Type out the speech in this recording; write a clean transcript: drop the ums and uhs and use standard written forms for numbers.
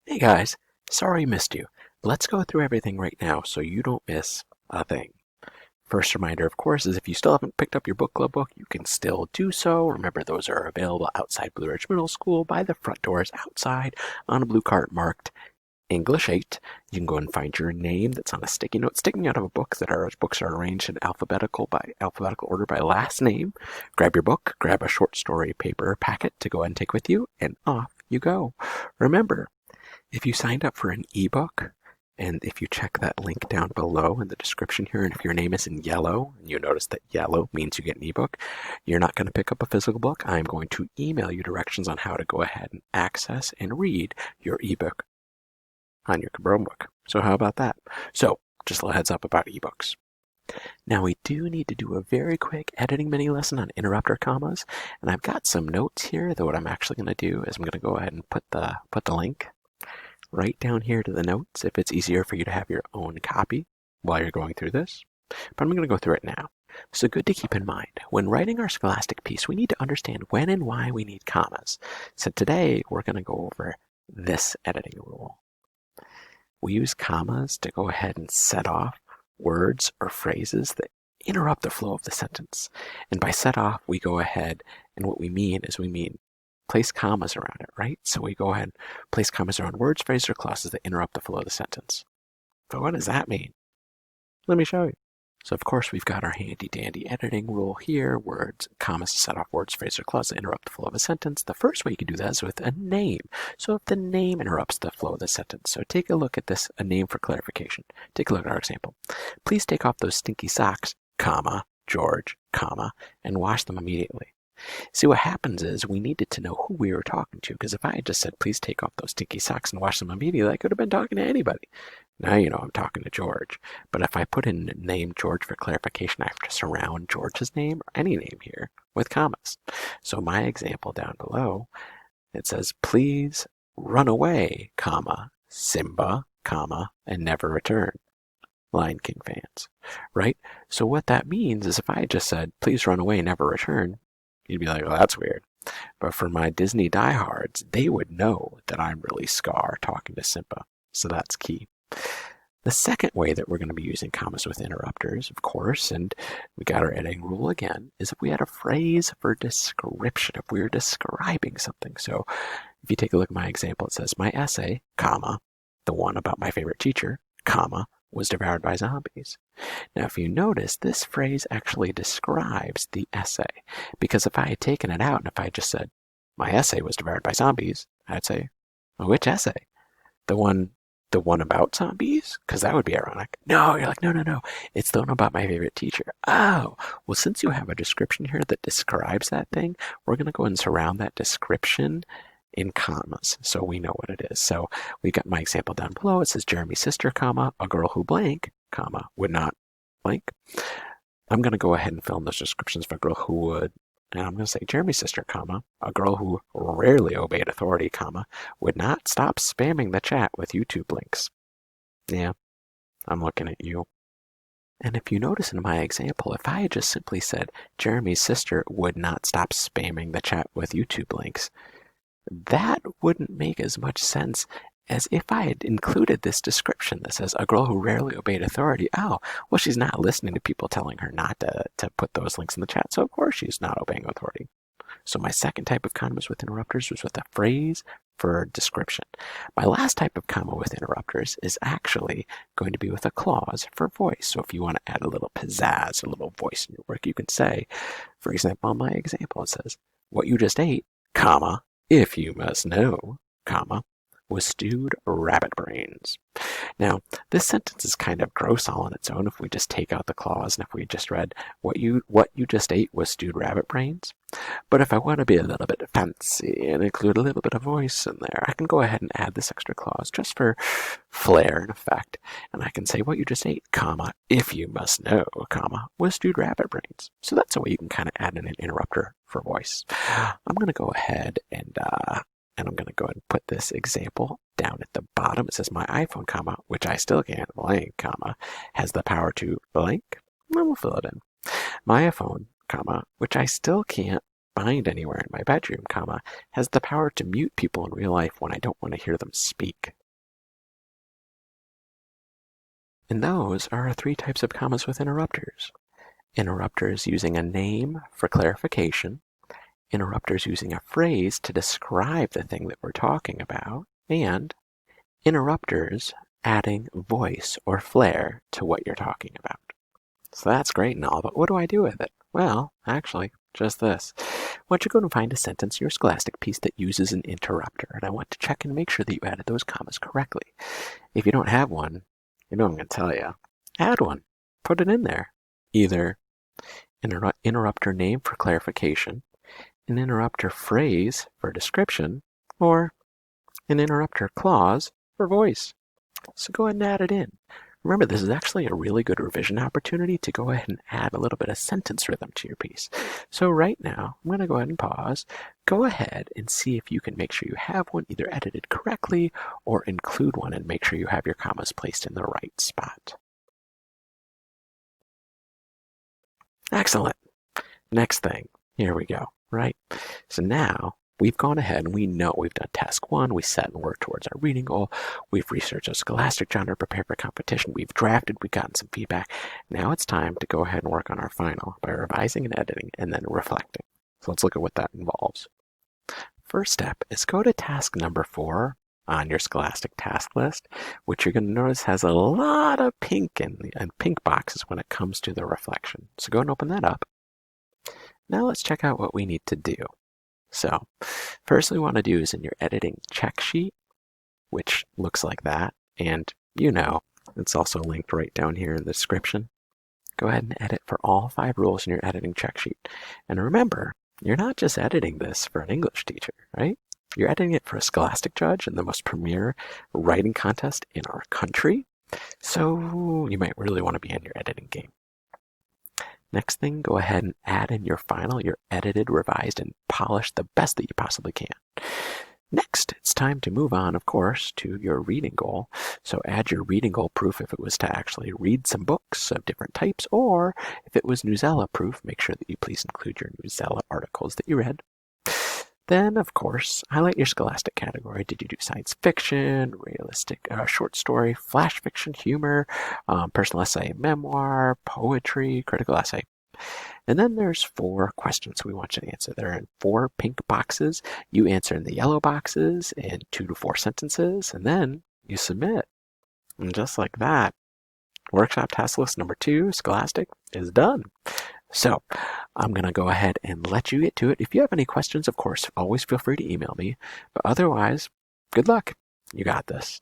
Hey guys, sorry I missed you. Let's go through everything right now so you don't miss a thing. First reminder, of course, is if you still haven't picked up your book club book, you can still do so. Remember, those are available outside Blue Ridge Middle School by the front doors outside on a blue cart marked English 8. You can go and find your name that's on a sticky note sticking out of a book that our books are arranged in alphabetical order by last name. Grab your book, grab a short story paper packet to go ahead and take with you, and off you go. Remember, if you signed up for an ebook, and if you check that link down below in the description here, and if your name is in yellow, and you notice that yellow means you get an ebook, you're not going to pick up a physical book. I'm going to email you directions on how to go ahead and access and read your ebook on your Chromebook. So how about that? So just a little heads up about ebooks. Now we do need to do a very quick editing mini lesson on interrupter commas, and I've got some notes here. Though what I'm actually going to do is I'm going to go ahead and put the link right down here to the notes if it's easier for you to have your own copy while you're going through this. But I'm going to go through it now. So good to keep in mind, when writing our scholastic piece, we need to understand when and why we need commas. So today we're going to go over this editing rule. We use commas to go ahead and set off words or phrases that interrupt the flow of the sentence. And by set off, we go ahead and what we mean is place commas around it, right? So we go ahead and place commas around words, phrases, or clauses that interrupt the flow of the sentence. But what does that mean? Let me show you. So of course we've got our handy dandy editing rule here, words, commas to set off words, phrases, or clauses that interrupt the flow of a sentence. The first way you can do that is with a name. So if the name interrupts the flow of the sentence. So take a look at this, a name for clarification. Take a look at our example. Please take off those stinky socks, comma, George, comma, and wash them immediately. See, what happens is we needed to know who we were talking to, because if I had just said, please take off those stinky socks and wash them immediately, I could have been talking to anybody. Now you know I'm talking to George. But if I put in name George for clarification, I have to surround George's name or any name here with commas. So my example down below, it says, please run away, comma, Simba, comma, and never return. Lion King fans, right? So what that means is if I had just said, please run away, never return, you'd be like, well, that's weird. But for my Disney diehards, they would know that I'm really Scar talking to Simba. So that's key. The second way that we're going to be using commas with interrupters, of course, and we got our editing rule again, is if we had a phrase for description, if we were describing something. So if you take a look at my example, it says, my essay, comma, the one about my favorite teacher, comma, was devoured by zombies. Now, if you notice, this phrase actually describes the essay, because if I had taken it out and if I just said, my essay was devoured by zombies, I'd say, well, which essay? The one about zombies? Because that would be ironic. No, you're like, no. It's the one about my favorite teacher. Oh, well, since you have a description here that describes that thing, we're going to go and surround that description in commas, so we know what it is. So we got my example down below. It says Jeremy's sister, comma, a girl who blank, comma, would not blank. I'm going to go ahead and fill in those descriptions for a girl who would, and I'm going to say Jeremy's sister, comma, a girl who rarely obeyed authority, comma, would not stop spamming the chat with YouTube links. Yeah, I'm looking at you. And if you notice in my example, if I had just simply said Jeremy's sister would not stop spamming the chat with YouTube links, that wouldn't make as much sense as if I had included this description that says a girl who rarely obeyed authority. Oh, well, she's not listening to people telling her not to put those links in the chat, so of course she's not obeying authority. So my second type of commas with interrupters was with a phrase for description. My last type of comma with interrupters is actually going to be with a clause for voice. So if you want to add a little pizzazz, a little voice in your work, you can say, for example, on my example, it says, what you just ate, comma, if you must know, comma, was stewed rabbit brains. Now, this sentence is kind of gross all on its own if we just take out the clause and if we just read, what you just ate was stewed rabbit brains. But if I want to be a little bit fancy and include a little bit of voice in there, I can go ahead and add this extra clause just for flair and effect. And I can say, what you just ate, comma, if you must know, comma, was stewed rabbit brains. So that's a way you can kind of add in an interrupter for voice. I'm going to go ahead and I'm going to go ahead and put this example down at the bottom. It says my iPhone, comma, which I still can't blank, comma, has the power to blank. And we'll fill it in. My iPhone, comma, which I still can't bind anywhere in my bedroom, comma, has the power to mute people in real life when I don't want to hear them speak. And those are our 3 types of commas with interrupters. Interrupters using a name for clarification, interrupters using a phrase to describe the thing that we're talking about, and interrupters adding voice or flair to what you're talking about. So that's great and all, but what do I do with it? Well, actually, just this. I want you to go and find a sentence in your Scholastic piece that uses an interrupter, and I want to check and make sure that you added those commas correctly. If you don't have one, you know what I'm going to tell you. Add one. Put it in there. Either an interrupter name for clarification, an interrupter phrase for description, or an interrupter clause for voice. So go ahead and add it in. Remember, this is actually a really good revision opportunity to go ahead and add a little bit of sentence rhythm to your piece. So right now, I'm going to go ahead and pause. Go ahead and see if you can make sure you have one either edited correctly or include one and make sure you have your commas placed in the right spot. Excellent. Next thing, here we go, right? So now we've gone ahead and we know we've done task 1, we set and work towards our reading goal, we've researched a Scholastic genre, prepared for competition, we've drafted, we've gotten some feedback. Now it's time to go ahead and work on our final by revising and editing and then reflecting. So let's look at what that involves. First step is go to task number 4 on your Scholastic task list, which you're going to notice has a lot of pink and pink boxes when it comes to the reflection. So go and open that up. Now let's check out what we need to do. So first we want to do is in your editing check sheet, which looks like that. And you know, it's also linked right down here in the description. Go ahead and edit for all 5 rules in your editing check sheet. And remember, you're not just editing this for an English teacher, right? You're editing it for a Scholastic judge in the most premier writing contest in our country. So you might really want to be in your editing game. Next thing, go ahead and add in your final, your edited, revised, and polished the best that you possibly can. Next, it's time to move on, of course, to your reading goal. So add your reading goal proof if it was to actually read some books of different types, or if it was Newsela proof, make sure that you please include your Newsela articles that you read. Then, of course, highlight your Scholastic category. Did you do science fiction, realistic short story, flash fiction, humor, personal essay, memoir, poetry, critical essay? And then there's 4 questions we want you to answer. They're in 4 pink boxes. You answer in the yellow boxes in 2 to 4 sentences, and then you submit. And just like that, workshop task list number 2, Scholastic, is done. So I'm going to go ahead and let you get to it. If you have any questions, of course, always feel free to email me. But otherwise, good luck. You got this.